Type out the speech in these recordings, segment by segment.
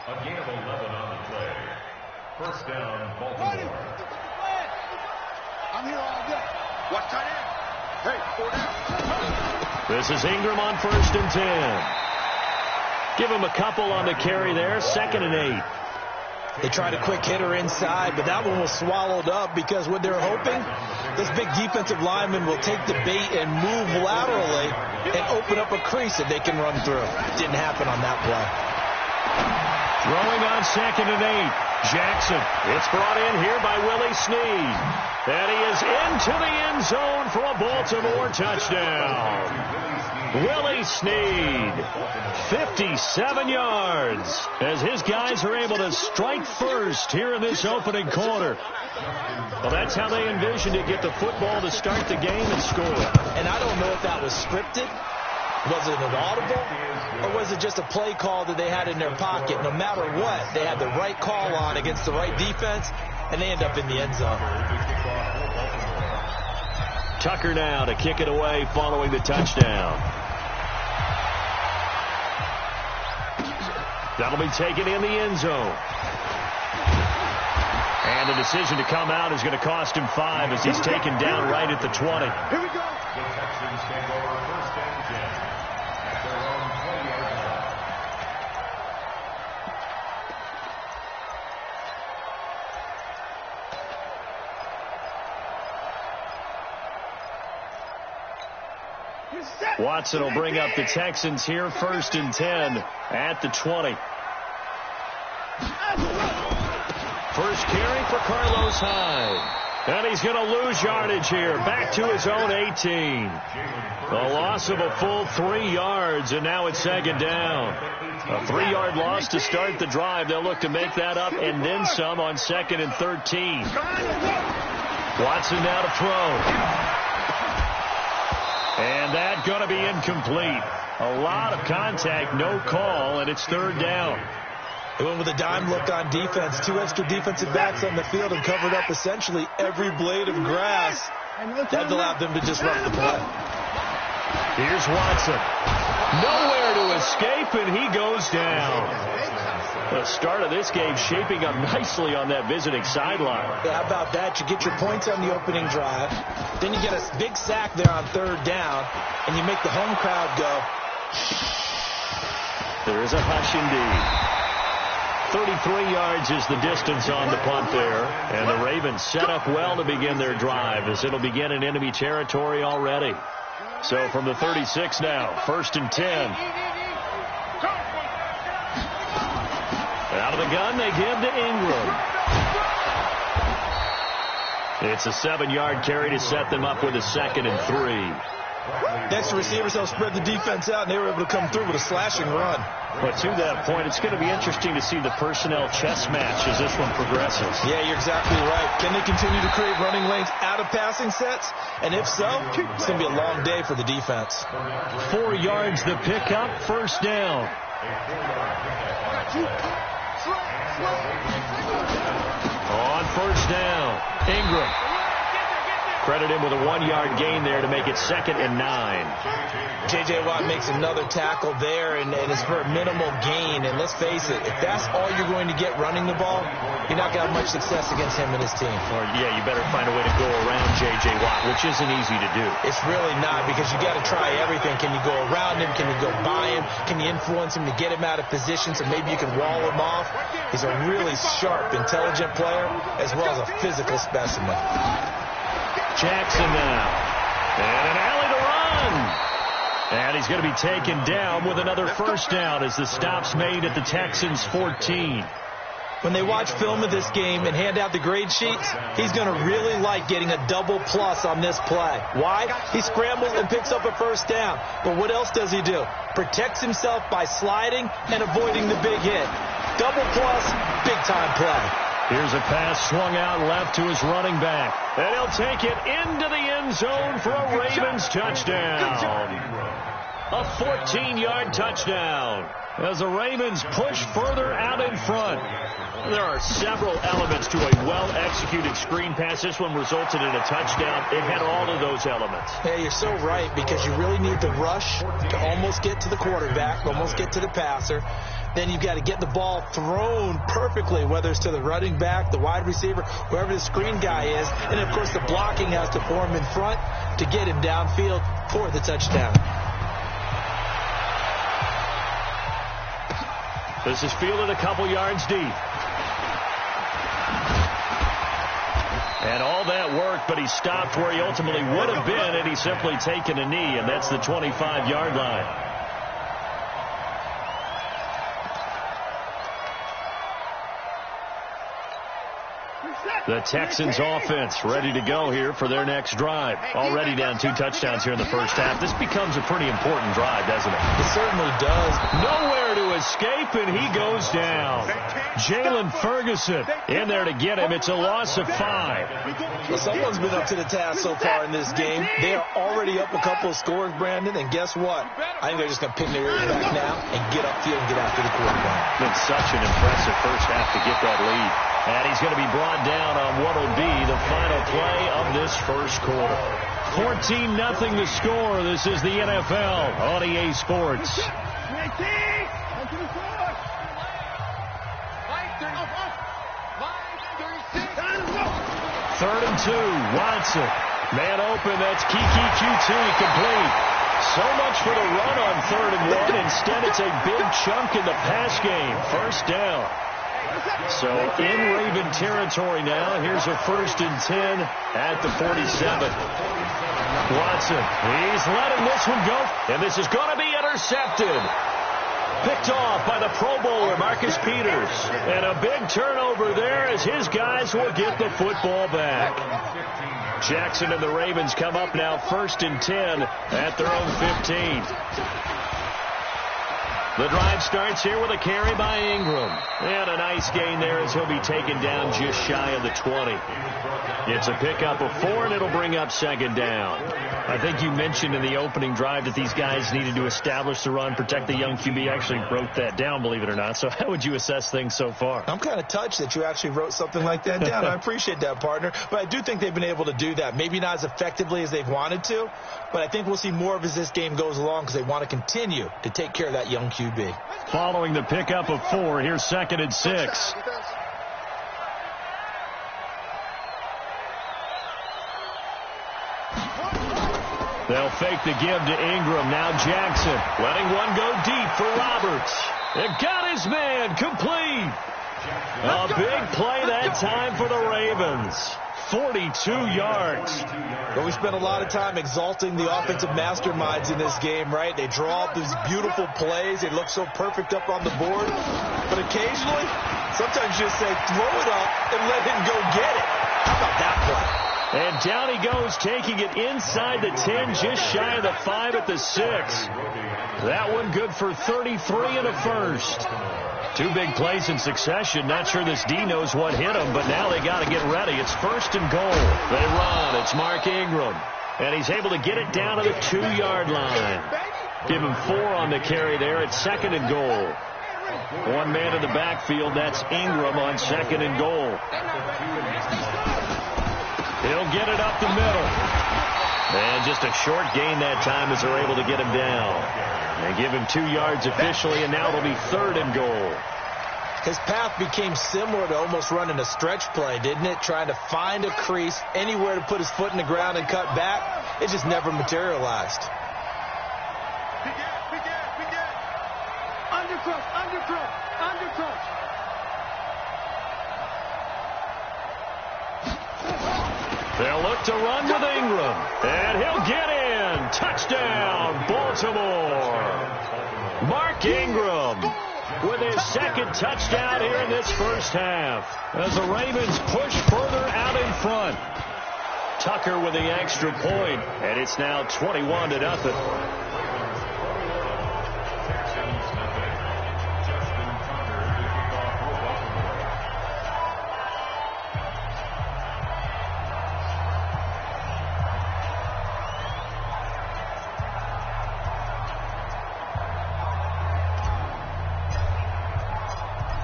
A gain of 11 on the play. First down, Baltimore. I'm here all day. Watch tight end. Hey, 4 down. This is Ingram on 1st and 10. Give him a couple on the carry there. 2nd and 8. They tried a quick hitter inside, but that one was swallowed up because what they're hoping, this big defensive lineman will take the bait and move laterally and open up a crease that they can run through. Didn't happen on that play. Throwing on 2nd and 8. Jackson. It's brought in here by Willie Snead. And he is into the end zone for a Baltimore touchdown. Willie Snead, 57 yards, as his guys are able to strike first here in this opening quarter. Well, that's how they envisioned it, get the football to start the game and score. And I don't know if that was scripted. Was it an audible? Or was it just a play call that they had in their pocket? No matter what, they had the right call on against the right defense, and they end up in the end zone. Tucker now to kick it away following the touchdown. That'll be taken in the end zone. And the decision to come out is going to cost him 5 as he's taken down right at the 20. Here we go. The Texans take over 1st and 10 at their own 20-yard line. Watson will bring up the Texans here 1st and 10 at the 20. First carry for Carlos Hyde. And he's going to lose yardage here. Back to his own 18. A loss of a full 3 yards, and now it's 2nd down. A 3-yard loss to start the drive. They'll look to make that up and then some on 2nd and 13. Watson now to throw. And that's going to be incomplete. A lot of contact, no call, and it's 3rd down. They went with a dime look on defense. 2 extra defensive backs on the field and covered up essentially every blade of grass. That allowed them to disrupt the play. Here's Watson. Nowhere to escape, and he goes down. The start of this game shaping up nicely on that visiting sideline. Yeah, how about that? You get your points on the opening drive. Then you get a big sack there on 3rd down, and you make the home crowd go. There is a hush indeed. 33 yards is the distance on the punt there. And the Ravens set up well to begin their drive as it'll begin in enemy territory already. So from the 36 now, 1st and 10. Out of the gun, they give to Ingram. It's a 7-yard carry to set them up with a 2nd and 3. Next to receivers, they'll spread the defense out, and they were able to come through with a slashing run. But to that point, it's going to be interesting to see the personnel chess match as this one progresses. Yeah, you're exactly right. Can they continue to create running lanes out of passing sets? And if so, it's going to be a long day for the defense. 4 yards the pickup, 1st down. On 1st down, Ingram. Credit him with a 1-yard gain there to make it 2nd and 9. J.J. Watt makes another tackle there, and it's for a minimal gain. And let's face it, if that's all you're going to get running the ball, you're not going to have much success against him and his team. Or, yeah, you better find a way to go around J.J. Watt, which isn't easy to do. It's really not, because you got to try everything. Can you go around him? Can you go by him? Can you influence him to get him out of position so maybe you can wall him off? He's a really sharp, intelligent player, as well as a physical specimen. Jackson now. And an alley to run. And he's going to be taken down with another 1st down as the stop's made at the Texans' 14. When they watch film of this game and hand out the grade sheets, he's going to really like getting a double plus on this play. Why? He scrambles and picks up a 1st down. But what else does he do? Protects himself by sliding and avoiding the big hit. Double plus, big-time play. Here's a pass swung out left to his running back. And he'll take it into the end zone for a Ravens touchdown. A 14-yard touchdown as the Ravens push further out in front. There are several elements to a well-executed screen pass. This one resulted in a touchdown. It had all of those elements. Yeah, you're so right, because you really need the rush to almost get to the quarterback, almost get to the passer. then you've got to get the ball thrown perfectly, whether it's to the running back, the wide receiver, whoever the screen guy is. And, of course, the blocking has to form in front to get him downfield for the touchdown. This is fielded a couple yards deep. And all that worked, but he stopped where he ultimately would have been had he simply taken a knee, and that's the 25-yard line. The Texans offense ready to go here for their next drive. Already down 2 touchdowns here in the first half. This becomes a pretty important drive, doesn't it? It certainly does. Nowhere to escape, and he goes down. Jalen Ferguson in there to get him. It's a loss of 5. Well, someone's been up to the task so far in this game. They are already up a couple of scores, Brandon, and guess what? I think they're just going to pin their ears back now and get upfield and get after the quarterback. Been such an impressive first half to get that lead. And he's going to be brought down on what will be the final play of this first quarter. 14-0 the score. This is the NFL on EA Sports. 3rd and 2. Watson. Man open. That's Kiki QT complete. So much for the run on 3rd and 1. Instead, it's a big chunk in the pass game. First down. So in Raven territory now. Here's a 1st and 10 at the 47. Watson, he's letting this one go, and this is going to be intercepted. Picked off by the Pro Bowler, Marcus Peters. And a big turnover there as his guys will get the football back. Jackson and the Ravens come up now 1st and 10 at their own 15. The drive starts here with a carry by Ingram. And a nice gain there as he'll be taken down just shy of the 20. It's a pickup of 4, and it'll bring up 2nd down. I think you mentioned in the opening drive that these guys needed to establish the run, protect the young QB. Actually wrote that down, believe it or not. So how would you assess things so far? I'm kind of touched that you actually wrote something like that down. I appreciate that, partner. But I do think they've been able to do that. Maybe not as effectively as they've wanted to, but I think we'll see more of as this game goes along because they want to continue to take care of that young QB. Following the pickup of 4, here's 2nd and 6. They'll fake the give to Ingram. Now Jackson letting one go deep for Roberts. It got his man complete. A big play that time for the Ravens. 42 yards. But we spent a lot of time exalting the offensive masterminds in this game, right? They draw up these beautiful plays. They look so perfect up on the board. But occasionally, sometimes you just say, throw it up and let him go get it. How about that play? And down he goes, taking it inside the 10, just shy of the 5 at the 6. That one good for 33 and a first. 2 big plays in succession. Not sure this D knows what hit him, but now they got to get ready. It's 1st and goal. They run. It's Mark Ingram. And he's able to get it down to the 2-yard line. Give him 4 on the carry there. It's 2nd and goal. 1 man in the backfield. That's Ingram on 2nd and goal. He'll get it up the middle. And just a short gain that time as they're able to get him down. They give him 2 yards officially, and now it'll be 3rd and goal. His path became similar to almost running a stretch play, didn't it? Trying to find a crease, anywhere to put his foot in the ground and cut back. It just never materialized. Undercrush. They'll look to run with Ingram, and he'll get in. Touchdown, Baltimore. Mark Ingram with his 2nd touchdown here in this first half as the Ravens push further out in front. Tucker with the extra point, and it's now 21-0.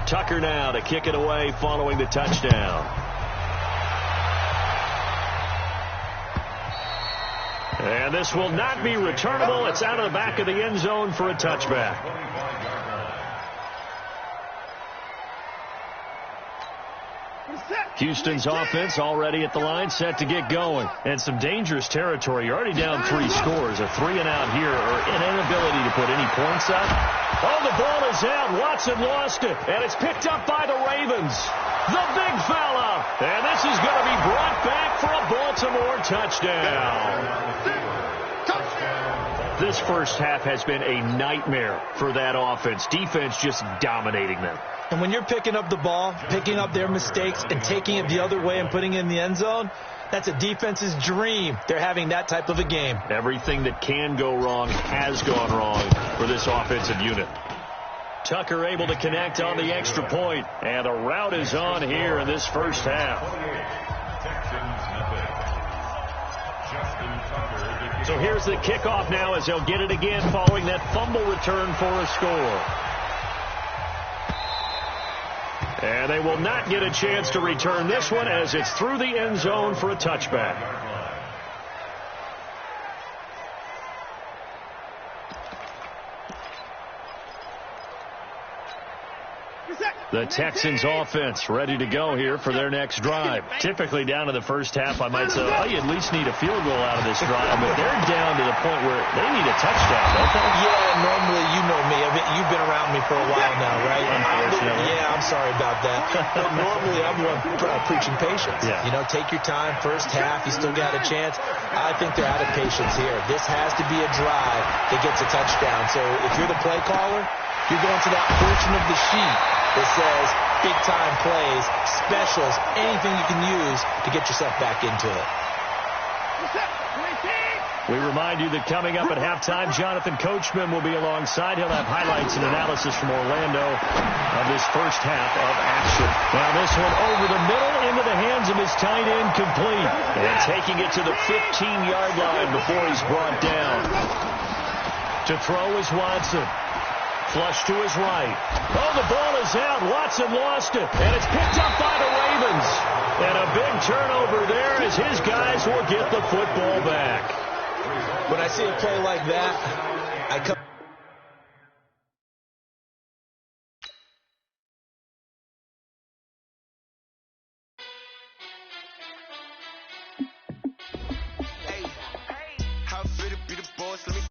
Tucker now to kick it away following the touchdown. And this will not be returnable. It's out of the back of the end zone for a touchback. Houston's offense already at the line, set to get going. And some dangerous territory. You're already down 3 scores. A 3-and-out here, or an inability to put any points up. Oh, the ball is out. Watson lost it. And it's picked up by the Ravens. The big fella. And this is going to be brought back for a Baltimore touchdown. This first half has been a nightmare for that offense. Defense just dominating them. And when you're picking up the ball, picking up their mistakes, and taking it the other way and putting it in the end zone, that's a defense's dream. They're having that type of a game. Everything that can go wrong has gone wrong for this offensive unit. Tucker able to connect on the extra point, and a route is on here in this first half. So here's the kickoff now as they'll get it again following that fumble return for a score. And they will not get a chance to return this one as it's through the end zone for a touchback. The Texans offense ready to go here for their next drive. Typically down to the first half, I might say, well, you at least need a field goal out of this drive. But they're down to the point where they need a touchdown, don't they? Yeah, normally, you know me. You've been around me for a while now, right? Unfortunately. Yeah, I'm sorry about that. But normally, I'm one preaching patience. Yeah. You know, take your time. First half, you still got a chance. I think they're out of patience here. This has to be a drive that gets a touchdown. So if you're the play caller, you're going to that portion of the sheet that says big-time plays, specials, anything you can use to get yourself back into it. We remind you that coming up at halftime, Jonathan Coachman will be alongside. He'll have highlights and analysis from Orlando of this first half of action. Now this one over the middle into the hands of his tight end, complete. And taking it to the 15-yard line before he's brought down. To throw is Watson. Flush to his right. Oh, the ball is out. Watson lost it. And it's picked up by the Ravens. And a big turnover there as his guys will get the football back. When I see a play like that, I come. Hey, how fit to be the boss? Let me